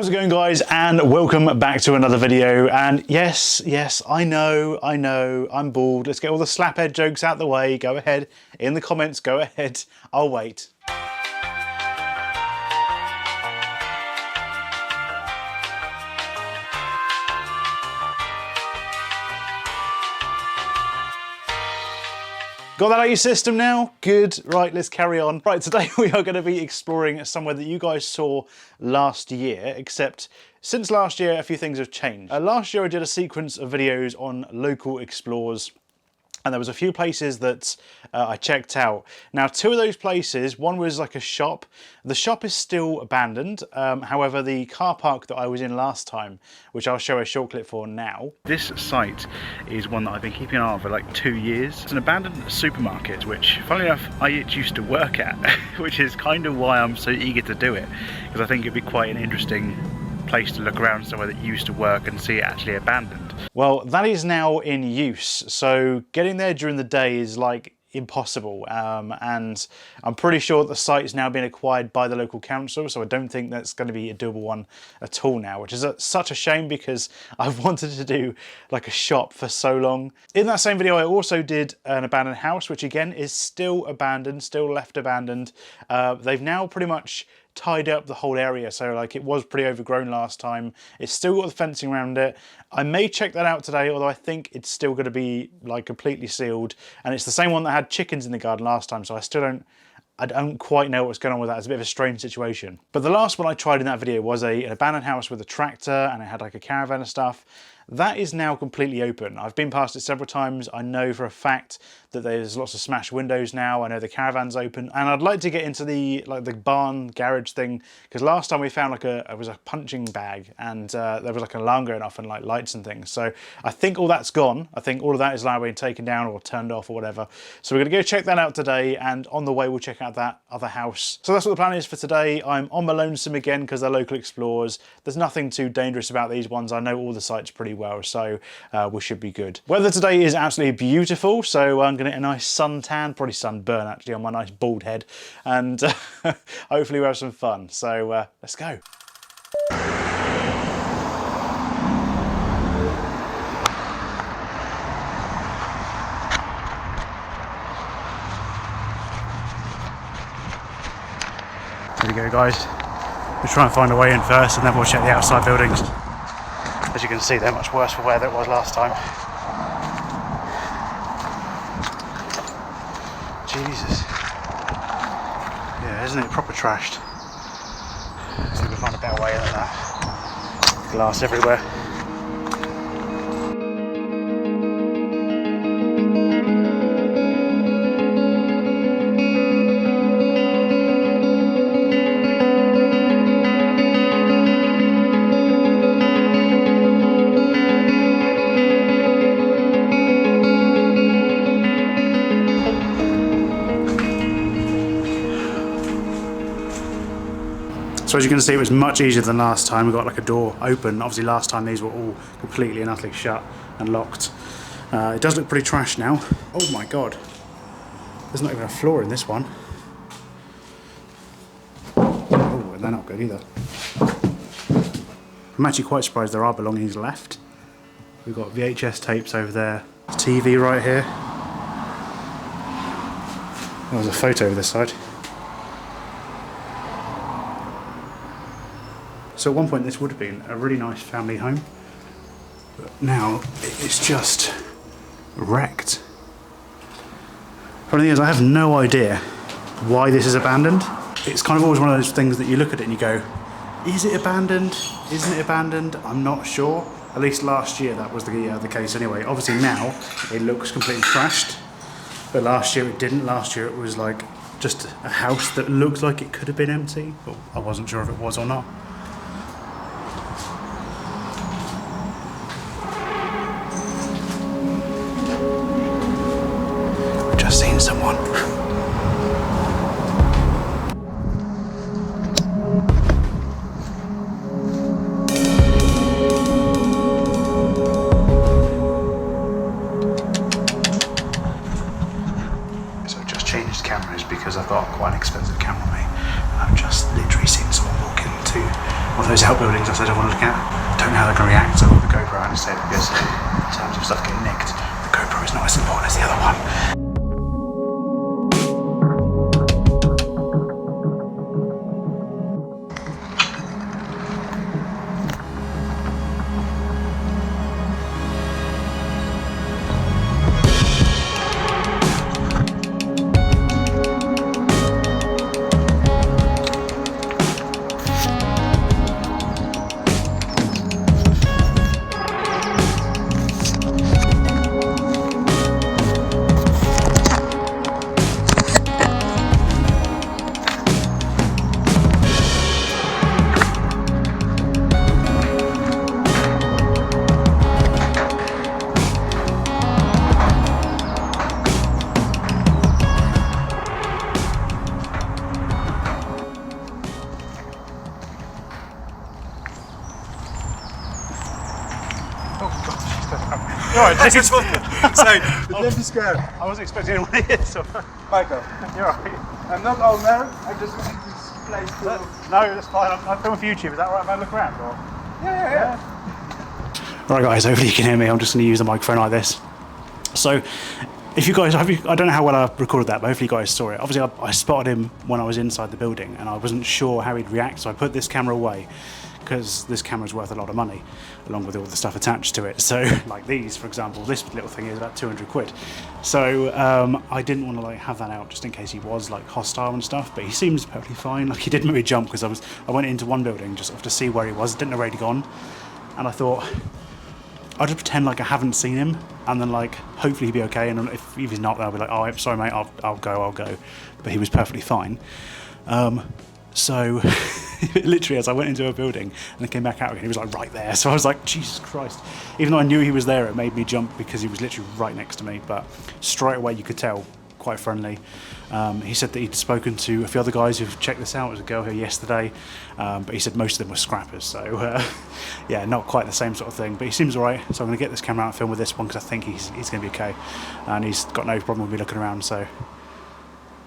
How's it going, guys, and welcome back to another video. And yes, I know, I'm bald. Let's get all the slaphead jokes out the way. Go ahead, in the comments, go ahead. I'll wait. Got that out of your system now? Good. Right, let's carry on. Right, today we are going to be exploring somewhere that you guys saw last year, except since last year a few things have changed. Last year I did a sequence of videos on local explores, and there was a few places that I checked out. Now, two of those places, one was like a shop. The shop is still abandoned. However, the car park that I was in last time, which I'll show a short clip for now. This site is one that I've been keeping an eye on for like 2 years. It's an abandoned supermarket, which, funnily enough, I used to work at, which is kind of why I'm so eager to do it, because I think it'd be quite an interesting place to look around, somewhere that used to work and see it actually abandoned. Well, that is now in use, so getting there during the day is like impossible, and I'm pretty sure the site is now being acquired by the local council, so I don't think that's going to be a doable one at all now, which is such a shame, because I've wanted to do like a shop for so long. In that same video I also did an abandoned house, which again is still abandoned, still left abandoned. They've now pretty much tied up the whole area, so like it was pretty overgrown last time. It's still got the fencing around it. I may check that out today, although I think it's still going to be like completely sealed, and it's the same one that had chickens in the garden last time, so I don't quite know what's going on with that. It's a bit of a strange situation. But the last one I tried in that video was an abandoned house with a tractor, and it had like a caravan and stuff. That is now completely open. I've been past it several times. I know for a fact that there's lots of smashed windows now. I know the caravan's open, and I'd like to get into the barn garage thing, because last time we found like it was a punching bag, and there was like an alarm going off and like lights and things. So I think all that's gone. I think all of that is now being taken down or turned off or whatever. So we're gonna go check that out today, and on the way we'll check out that other house. So that's what the plan is for today. I'm on my lonesome again because they're local explorers. There's nothing too dangerous about these ones. I know all the sites pretty well, so we should be good. Weather today is absolutely beautiful, so I'm gonna get a nice suntan, probably sunburn actually, on my nice bald head, and hopefully we'll have some fun. So let's go. There we go, guys. We'll try and find a way in first, and then we'll check the outside buildings. As you can see, they're much worse for wear than it was last time. Jesus. Yeah, isn't it proper trashed? Let's see if we can find a better way than that. Glass everywhere. So as you can see, it was much easier than last time. We got like a door open. Obviously last time these were all completely and utterly shut and locked. It does look pretty trashed now. Oh my God. There's not even a floor in this one. Oh, and they're not good either. I'm actually quite surprised there are belongings left. We've got VHS tapes over there. TV right here. There's a photo of this side. So at one point this would have been a really nice family home, but now it's just wrecked. Funny thing is, I have no idea why this is abandoned. It's kind of always one of those things that you look at it and you go, is it abandoned? Isn't it abandoned? I'm not sure. At least last year that was the case anyway. Obviously now it looks completely trashed, but last year it didn't. Last year it was like just a house that looked like it could have been empty, but I wasn't sure if it was or not. Seen someone. So I've just changed cameras because I've got quite an expensive camera on me, and I've just literally seen someone walk into of those outbuildings I said I want to look at. Don't know how they're going to react, so I put the GoPro out instead, because in terms of stuff getting nicked, the GoPro is not as important as the other one. Alright, this is fun. So, Don't be scared. I wasn't expecting anyone here, so. Michael, You're alright. I'm not owner, I just want this place to... No, that's fine. I'm filming for YouTube. Is that right if I look around? Or? Yeah. Right, guys, hopefully you can hear me. I'm just going to use a microphone like this. So, if you guys, I don't know how well I recorded that, but hopefully you guys saw it. Obviously, I spotted him when I was inside the building, and I wasn't sure how he'd react, so I put this camera away, because this camera's worth a lot of money, along with all the stuff attached to it. So, like these, for example, this little thing is about 200 quid. So, I didn't want to like have that out just in case he was like hostile and stuff, but he seems perfectly fine. Like, he did make me jump, because I went into one building just to see where he was, didn't know where he'd gone, and I thought, I'll just pretend like I haven't seen him, and then like hopefully he'll be okay. And if he's not, then I'll be like, "Oh, I'm sorry, mate. I'll go." But he was perfectly fine. So literally, as I went into a building and I came back out again, he was like right there. So I was like, Jesus Christ! Even though I knew he was there, it made me jump because he was literally right next to me. But straight away, you could tell, quite friendly. He said that he'd spoken to a few other guys who've checked this out. There was a girl here yesterday, but he said most of them were scrappers. So yeah, not quite the same sort of thing. But he seems alright. So I'm going to get this camera out and film with this one, because I think he's going to be okay, and he's got no problem with me looking around. So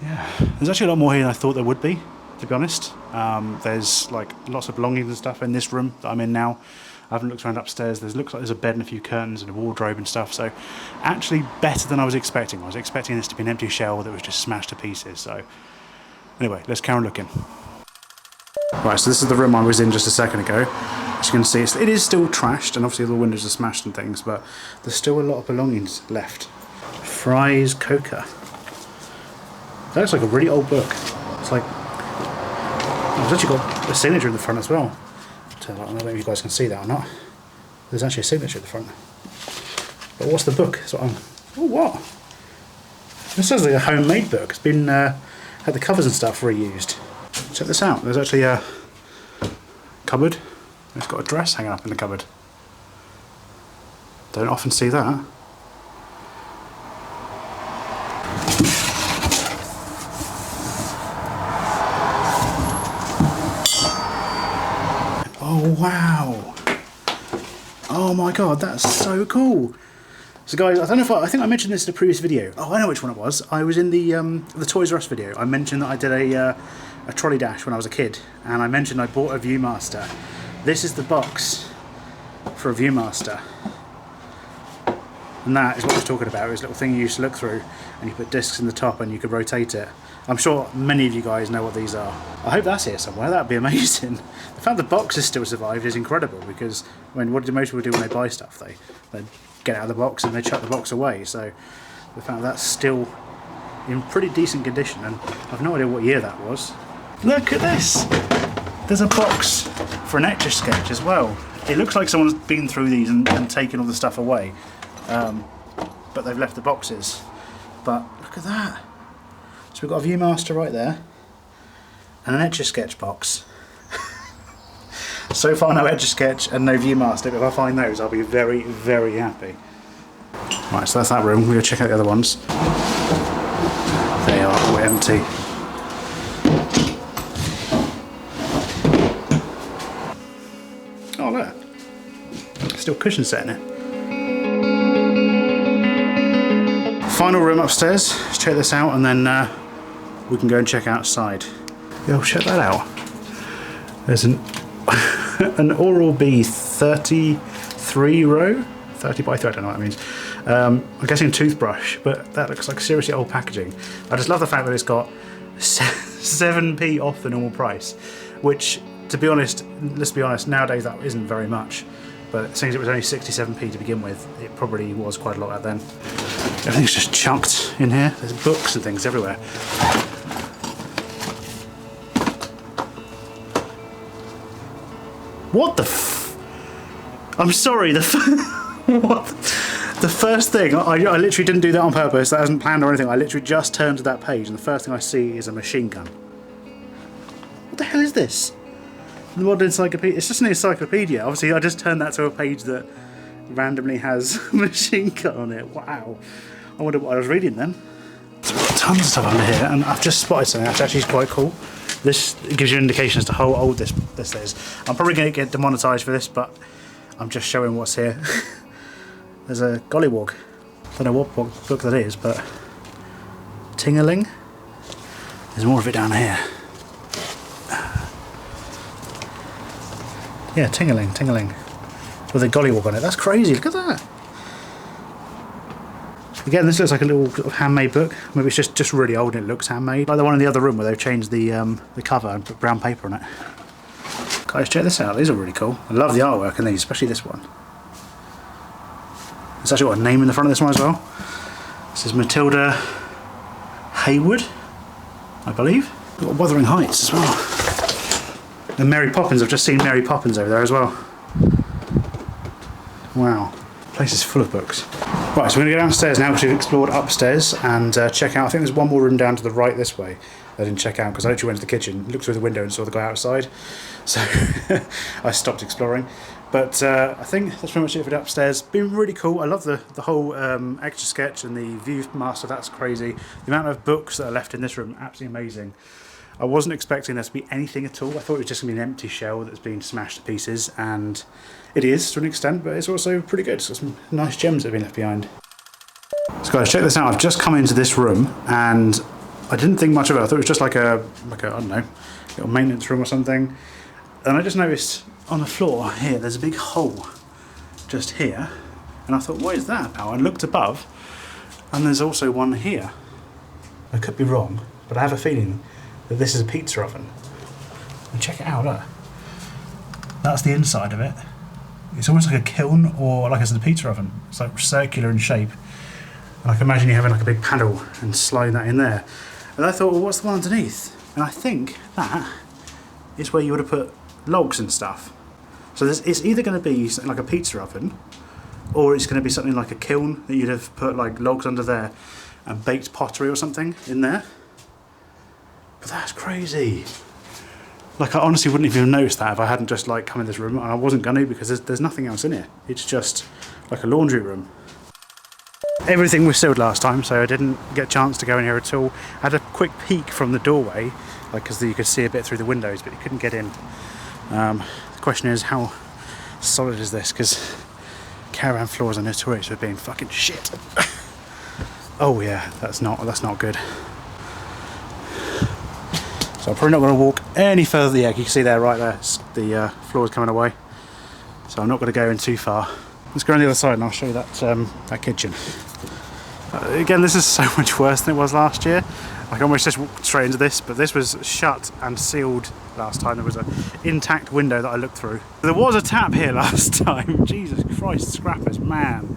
yeah, there's actually a lot more here than I thought there would be, to be honest. There's like lots of belongings and stuff in this room that I'm in now. I haven't looked around upstairs. Looks like there's a bed and a few curtains and a wardrobe and stuff. So actually better than I was expecting. I was expecting this to be an empty shell that was just smashed to pieces. So anyway, let's carry on looking. Right, so this is the room I was in just a second ago. As you can see, it is still trashed, and obviously all the windows are smashed and things, but there's still a lot of belongings left. Fry's Coca. That looks like a really old book. It's like, it's actually got a signature in the front as well. I don't know if you guys can see that or not. There's actually a signature at the front. But what's the book? Oh, what? This is like a homemade book. It's been had the covers and stuff reused. Check this out. There's actually a cupboard. It's got a dress hanging up in the cupboard. Don't often see that. Oh wow! Oh my god, that's so cool! So guys, I don't know if I think I mentioned this in a previous video. Oh, I know which one it was. I was in the Toys R Us video. I mentioned that I did a trolley dash when I was a kid, and I mentioned I bought a Viewmaster. This is the box for a Viewmaster, and that is what I was talking about. It was a little thing you used to look through, and you put discs in the top, and you could rotate it. I'm sure many of you guys know what these are. I hope that's here somewhere. That'd be amazing. The fact the box has still survived is incredible, because I mean, what do most people do when they buy stuff? They get out of the box and they chuck the box away. So the fact that's still in pretty decent condition, and I've no idea what year that was. Look at this. There's a box for an Etch-a-Sketch as well. It looks like someone's been through these and taken all the stuff away, but they've left the boxes. But look at that. So we've got a Viewmaster right there, and an Etch-a-Sketch box. So far no Etch-a-Sketch and no Viewmaster, but if I find those I'll be very, very happy. Right, so that's that room. We'll go check out the other ones. They are all empty. Oh look, still cushion set in it. Final room upstairs. Let's check this out, and then we can go and check outside. Yo, check that out. There's an an Oral-B 33 row, 30 by 30, I don't know what that means. I'm guessing a toothbrush, but that looks like seriously old packaging. I just love the fact that it's got 7p off the normal price, which, to be honest, let's be honest, nowadays that isn't very much. But since it was only 67p to begin with, it probably was quite a lot back then. Everything's just chunked in here. There's books and things everywhere. What the f... I'm sorry, what? The first thing, I literally didn't do that on purpose, that wasn't planned or anything, I literally just turned to that page and the first thing I see is a machine gun. What the hell is this? The modern encyclopedia, it's just an encyclopedia. Obviously I just turned that to a page that randomly has a machine gun on it. Wow. I wonder what I was reading then. So we've got tons of stuff under here and I've just spotted something that's actually quite cool. This gives you an indication as to how old this is. I'm probably going to get demonetised for this, but I'm just showing what's here. There's a gollywog. Don't know what book that is, but Tingaling. There's more of it down here. Yeah, Tingaling. With a gollywog on it. That's crazy, look at that. Again, this looks like a little handmade book. Maybe it's just really old and it looks handmade. Like the one in the other room where they've changed the cover and put brown paper on it. Guys, check this out. These are really cool. I love the artwork in these, especially this one. It's actually got a name in the front of this one as well. This is Matilda Hayward, I believe. We've got Wuthering Heights as well. And Mary Poppins. I've just seen Mary Poppins over there as well. Wow. The place is full of books. Right, so we're going to go downstairs now because we've explored upstairs and check out. I think there's one more room down to the right this way I didn't check out because I literally went to the kitchen, looked through the window and saw the guy outside. So I stopped exploring. But I think that's pretty much it for the upstairs. Been really cool. I love the whole extra sketch and the Viewmaster, that's crazy. The amount of books that are left in this room, absolutely amazing. I wasn't expecting there to be anything at all. I thought it was just going to be an empty shell that's been smashed to pieces, and it is to an extent, but it's also pretty good. It's got some nice gems that have been left behind. So guys, check this out. I've just come into this room, and I didn't think much of it. I thought it was just like a I don't know, little maintenance room or something. And I just noticed on the floor here, there's a big hole just here, and I thought, what is that about? I looked above, and there's also one here. I could be wrong, but I have a feeling that this is a pizza oven. And check it out, look. That's the inside of it. It's almost like a kiln, or like I said, a pizza oven. It's like circular in shape. And I can imagine you having like a big panel and sliding that in there. And I thought, well, what's the one underneath? And I think that is where you would have put logs and stuff. So it's either going to be something like a pizza oven, or it's going to be something like a kiln that you'd have put like logs under there and baked pottery or something in there. But that's crazy. Like I honestly wouldn't even have noticed that if I hadn't just like come in this room, and I wasn't going to because there's nothing else in here. It's just like a laundry room. Everything was sealed last time, so I didn't get a chance to go in here at all. I had a quick peek from the doorway, like because you could see a bit through the windows, but you couldn't get in. The question is, how solid is this? Because caravan floors are notorious for being fucking shit. Oh yeah, that's not good. So I'm probably not going to walk any further. Yeah, you can see there, right there, the floor's coming away. So I'm not going to go in too far. Let's go on the other side and I'll show you that kitchen. Again, this is so much worse than it was last year. I almost just walked straight into this, but this was shut and sealed last time. There was an intact window that I looked through. There was a tap here last time. Jesus Christ, scrappers, man.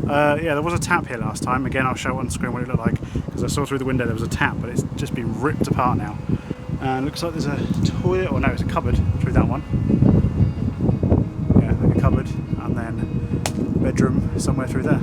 Yeah, there was a tap here last time. Again, I'll show on screen what it looked like, because I saw through the window there was a tap, but it's just been ripped apart now. And looks like there's a toilet, or no, it's a cupboard through that one. Yeah, like a cupboard, and then bedroom somewhere through there.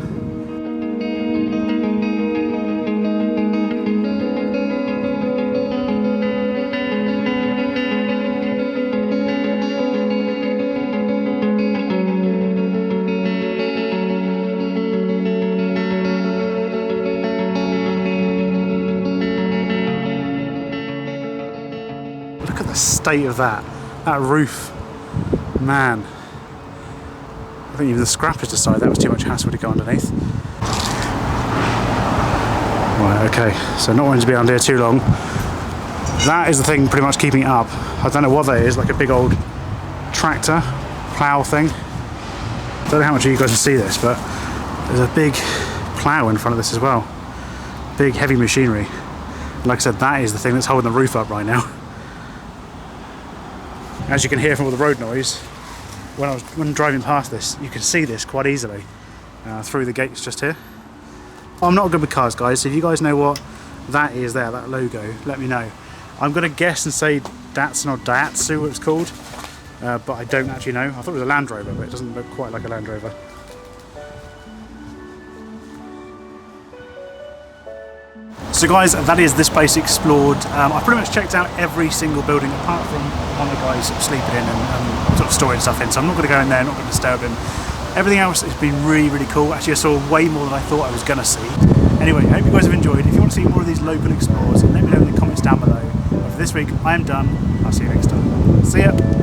State of that roof, man. I think even the scrappers decided that was too much hassle to go underneath. Right, okay, so not wanting to be under here too long. That is the thing pretty much keeping it up. I don't know what that is, like a big old tractor, plough thing. Don't know how much of you guys can see this, but there's a big plough in front of this as well. Big heavy machinery. Like I said, that is the thing that's holding the roof up right now. As you can hear from all the road noise, when driving past this, you can see this quite easily through the gates just here. I'm not good with cars, guys, so if you guys know what that is there, that logo, let me know. I'm going to guess and say Datsun or Daihatsu, what it's called, but I don't actually know. I thought it was a Land Rover, but it doesn't look quite like a Land Rover. So guys, that is this place explored. I've pretty much checked out every single building apart from one of the guys sleeping in and sort of storing stuff in, so I'm not going to go in there, not going to disturb him. Everything else has been really, really cool. Actually, I saw way more than I thought I was going to see. Anyway, I hope you guys have enjoyed. If you want to see more of these local explores, let me know in the comments down below. But for this week, I am done. I'll see you next time. See ya!